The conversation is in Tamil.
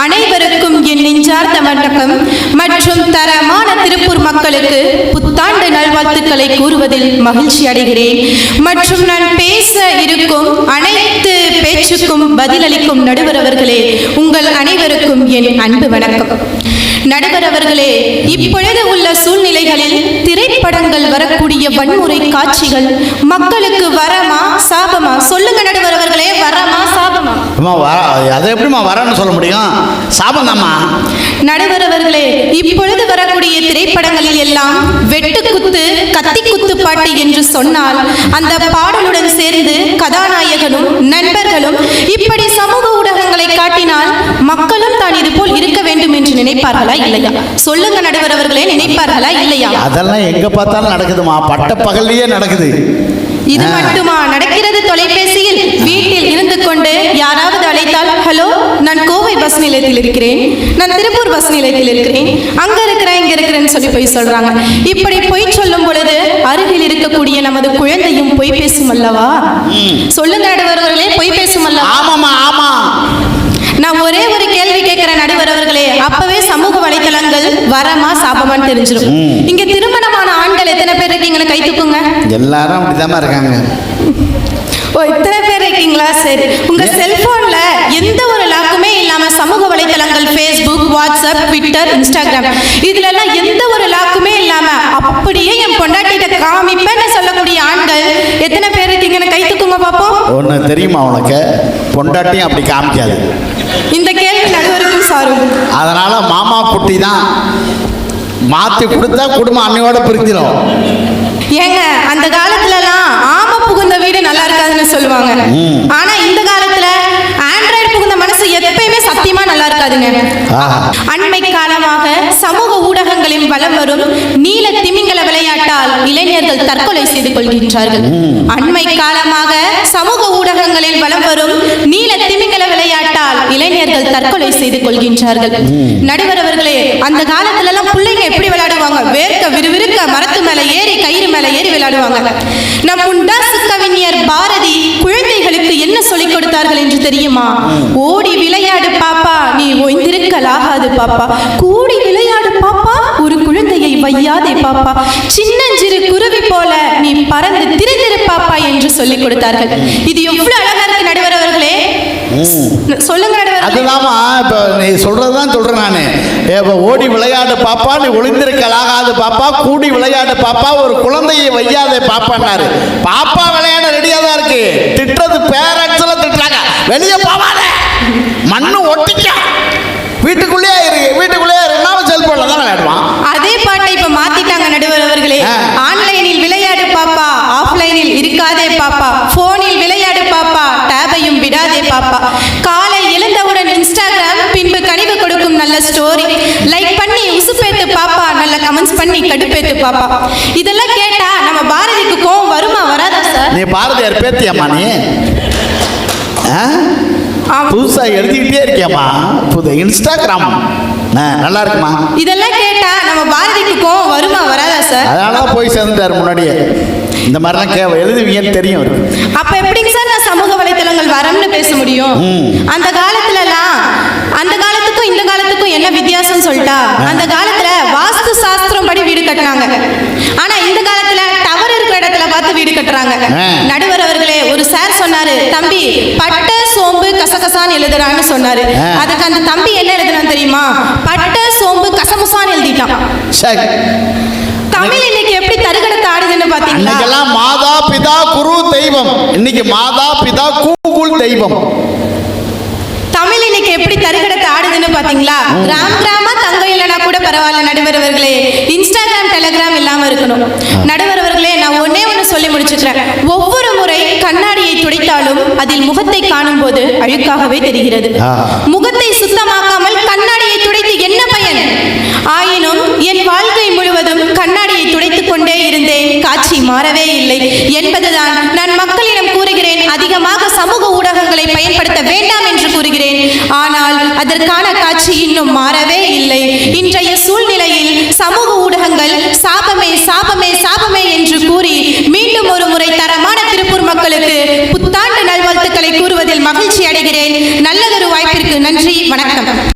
அனைவருக்கும் என் நெஞ்சார்ந்த வணக்கம் மற்றும் தரமான திருப்பூர் மக்களுக்கு புத்தாண்டு நல்வாழ்த்துக்களை கூறுவதில் மகிழ்ச்சி அடைகிறேன். மற்றும் நான் பேச இருக்கும் அனைத்து பேச்சுக்கும் பதிலளிக்கும் நடுவர் அவர்களே, உங்கள் அனைவருக்கும் என் அன்பு வணக்கம். நடுவர் அவர்களே, இப்பொழுது உள்ள சூழ்நிலைகளில் திரைப்படங்கள் வரக்கூடிய வன்முறை காட்சிகள் மக்களுக்கு வரமா சாபமா? சொல்லுங்க நடுவர் அவர்களே, வரமா சாபமா? அதை எப்படிமா வரன்னு சொல்ல முடியும்? சாபந்தாம்மா. நடுவர் அவர்களே, இப்பொழுது வரக்கூடிய திரைப்படங்களில் எல்லாம் வெட்டு குத்து கத்தி குத்து பாட்டு என்று சொன்னால் அந்த பாடலுடன் சேர்ந்து கதாநாயகனும் நண்பர்களும் இப்படி சமூக ஊடகங்களை காட்டினால் மக்களும் தான் இது போல் இருக்க வேண்டும் என்று நினைப்பார்களா இல்லையா? சொல்லுங்க நடுவர் அவர்களே, நினைப்பார்களா இல்லையா? அதெல்லாம் எங்க பார்த்தாலும் நடக்குதுமா, பட்ட பகல்லையே நடக்குது. இது மட்டுமா நடக்கிறது? தொலைபேசியில் வீட்டில் இருந்து கொண்டு யாராவது அழைத்தால், ஹலோ, நான் கோவை பஸ் நிலையத்தில் இருக்கிறேன், நான் திருப்பூர் பஸ் நிலையத்தில் இருக்கிறேன், அங்க இருக்கிறேன் இங்க இருக்கிறேன்னு சொல்லி போய் சொல்றாங்க. இப்படி பொய் சொல்லும் பொழுது அருகில் இருக்கக்கூடிய நமது குழந்தையும் பொய் பேசும் அல்லவா? சொல்லுங்க நடுவர்களே, பொய் பேசும் அல்லவா? ஆமாமா, ஆமா. நான் ஒரே ஒரு கேள்வி கேட்கிறேன் நடுவர் அவர்களே, அப்பவே சமூக வலைத்தளங்கள் வரமா சாபமான்னு தெரிஞ்சிடும். இங்க திருமணமான ஆண்கள் எத்தனை பேர் இருக்கீங்கன்னு கை தூக்குங்க. எல்லாரும் அப்படிதான் இருக்காங்க. ஓ, இத்தனை பேர் இருக்கீங்களா? சரி. உங்க செல்போன்ல எந்த ஒரு லாக்குமே இல்லாம சமூக வலைத்தளங்கள் ஃபேஸ்புக், வாட்ஸ்அப், ட்விட்டர், இன்ஸ்டாகிராம் இதுல எல்லாம் எந்த ஒரு லாக்குமே இல்லாம அப்படியே என் பொண்டாட்டிட்ட காமிப்பேன்னு சொல்லக்கூடிய ஆண்கள் எத்தனை பேர் இருக்கீங்கன்னு கை தூக்குங்க பாப்போம். ஒன்னு தெரியுமா உனக்கு? பொண்டாட்டியும் அப்படி காமிக்காது. இந்த கேள்வி நடுவருக்கும் சாரும். அதனால மாமா குட்டி தான் மாத்தி கொடுத்தா குடும்பம் அன்னையோட பிரிஞ்சிடும். ஏங்க, அந்த காலத்துலலாம் ஆம புகுந்த வீடு நல்லா இருக்காதுன்னு சொல்லுவாங்க. ஆனா இந்த காலத்துல ஆண்ட்ராய்டு புகுந்த மனசு எப்பயுமே சத்தியமா நல்லா இருக்காதுங்க. அண்மை காலமாக சமூக ஊடகங்களில் வலம் வரும் நீல திமிங்கல விளையாட்டால் இளைஞர்கள் தற்கொலை செய்து கொள்கின்றார்கள். அண்மை காலமாக சமூக ஊடகங்களில் வலம் வரும் நீல திமிங்கல விளையாட்டால் இளைஞர்கள் தற்கொலை செய்து கொள்கின்றார்கள். நடுவர் அவர்களே, அந்த காலத்துல எல்லாம் பிள்ளைங்க எப்படி விளையாடுவாங்க? வேர்க்க விறுவிறுக்க மரத்து மேல ஏறி கயிறு மேல ஏறி விளையாடுவாங்க. நம் முண்டாசு கவிஞர் பாரதி குழந்தைகளுக்கு என்ன சொல்லிக் கொடுத்தார்கள் என்று தெரியுமா? ஓடி விளையாடு பாப்பா, நீ ஓய்ந்திருக்கலாகாது பாப்பா, கூடி விளையாடு பாப்பா, ஒரு குழந்தையை வையாதே பாப்பா, சின்னஞ்சிறு குருவி போல நீ பறந்து திரிந்திரு பாப்பா என்று சொல்லிக் கொடுத்தார்கள். இது எவ்வளவு அழகா இருக்கு நடுவர் அவர்களே. சொல்லுங்க நடுவர். அதுதாமா இப்ப நீ சொல்றதுதான் சொல்றேன் நானு. ஓடி விளையாடு பாப்பா, நீ ஒளிந்திருக்கலாகாது பாப்பா, கூடி விளையாடு பாப்பா, ஒரு குழந்தையை வையாதே பாப்பான்னாரு. பாப்பா விளையாட ரெடியா தான் இருக்கு. திட்டுறது பேரண்ட்ஸ்ல திட்டுறாங்க, வெளியே போவாத, மண்ணு ஒட்டிக்க, வீட்டுக்குள்ளே இருக்கு, வீட்டுக்குள்ளே இருந்தாலும் செல்போன்ல தான் விளையாடுவான். அதே பாட்டை இப்ப மாத்திட்டாங்க நடுவர் அவர்களே. ஆன்லைனில் விளையாடு பாப்பா, ஆஃப்லைனில் இருக்காதே பாப்பா, போனில் விளையாடு பாப்பா, டேபையும் விடாதே பாப்பா, காலை எழுந்தவுடன் இன்ஸ்டாகிராம், பின்பு கனிவு கொடுக்கும் நல்ல ஸ்டோரி, லைக் பண்ணி உசுப்பேத்து பாப்பா, நல்ல கமெண்ட்ஸ் பண்ணி கடுப்பேத்து பாப்பா. இதெல்லாம் கேட்டா நம்ம பாரதிக்கு கோவம் வருமா வராதா சார்? நீ பாரதியார் பேத்தியம்மா, நீ புதுசா எழுதிக்கிட்டே இருக்கியம்மா, புது இன்ஸ்டாகிராம் நல்லா இருக்குமா? இதெல்லாம் கேட்டா நம்ம பாரதிக்கு கோவம் வருமா வராதா சார்? அதனால போய் சேர்ந்துட்டாரு முன்னாடியே. இந்த மாதிரிலாம் எழுதுவீங்கன்னு தெரியும். அப்ப எப்படிங்க சார் நான் சமூக வலைத்தளங்கள் வரம்னு பேச முடியும்? அந்த காலத்துலலாம் அந்த காலத்துக்கும் இந்த காலத்துக்கும் என்ன வித்தியாசம் சொல்லிட்டா, அந்த காலத்துல வாஸ்து சாஸ்திரம் படி வீடு கட்டினாங்க. ஆனா இந்த காலத்துல டவர் இருக்கிற இடத்துல பார்த்து வீடு கட்டுறாங்க. நடுவர் அவர்களே, ஒரு சார் சொன்னாரு, தம்பி பட்ட சோம்பு கசகசான்னு எழுதுறான்னு சொன்னாரு. அதுக்கு அந்த தம்பி என்ன எழுதுறான்னு தெரியுமா? பட்ட சோம்பு கசமுசான்னு எழுதிட்டான். தமிழ் இன்னைக்கு எப்படி தருகடத்தை ஆடுதுன்னு பாத்தீங்களா? இன்னைக்கெல்லாம் மாதா பிதா குரு தெய்வம், இன்னைக்கு மாதா பிதா கூகுள் தெய்வம். தமிழ் இன்னைக்கு எப்படி தருகடத்தை ஆடுதுன்னு பாத்தீங்களா? கிராம தங்கம் இல்லைன்னா கூட பரவாயில்ல நடுவர் அவர்களே, இன்ஸ்டாகிராம் டெலிகிராம் இல்லாம இருக்கணும். நடுவர் அவர்களே, நான் ஒன்னே ஒண்ணு சொல்லி முடிச்சுக்கிறேன். ஒவ்வொரு முறை கண்ணாடியை துடைத்தாலும் அதில் முகத்தை காணும் போது அழுக்காகவே தெரிகிறது. முகத்தை சுத்தமாக்காமல் கண்ணாடியை துடைத்து என்ன பயன்? ஆயினும் என் வாழ்க்கை முழுவதும் கண்ணாடியை துடைத்துக் கொண்டே இருந்தேன், காட்சி மாறவே இல்லை என்பதுதான் நான் மக்களிடம் கூறுகிறேன். அதிகமாக சமூக ஊடகங்களை பயன்படுத்த வேண்டாம் என்று கூறுகிறேன். ஆனால் அதற்கான காட்சி இன்னும் மாறவே இல்லை. இன்றைய சூழ்நிலையில் சமூக ஊடகங்கள் சாபமே சாபமே சாபமே என்று கூறி மீண்டும் ஒரு முறை தரமான திருப்பூர் மக்களுக்கு புத்தாண்டு நல்வாழ்த்துக்களை கூறுவதில் மகிழ்ச்சி அடைகிறேன். நல்லதொரு வாய்ப்பிற்கு நன்றி, வணக்கம்.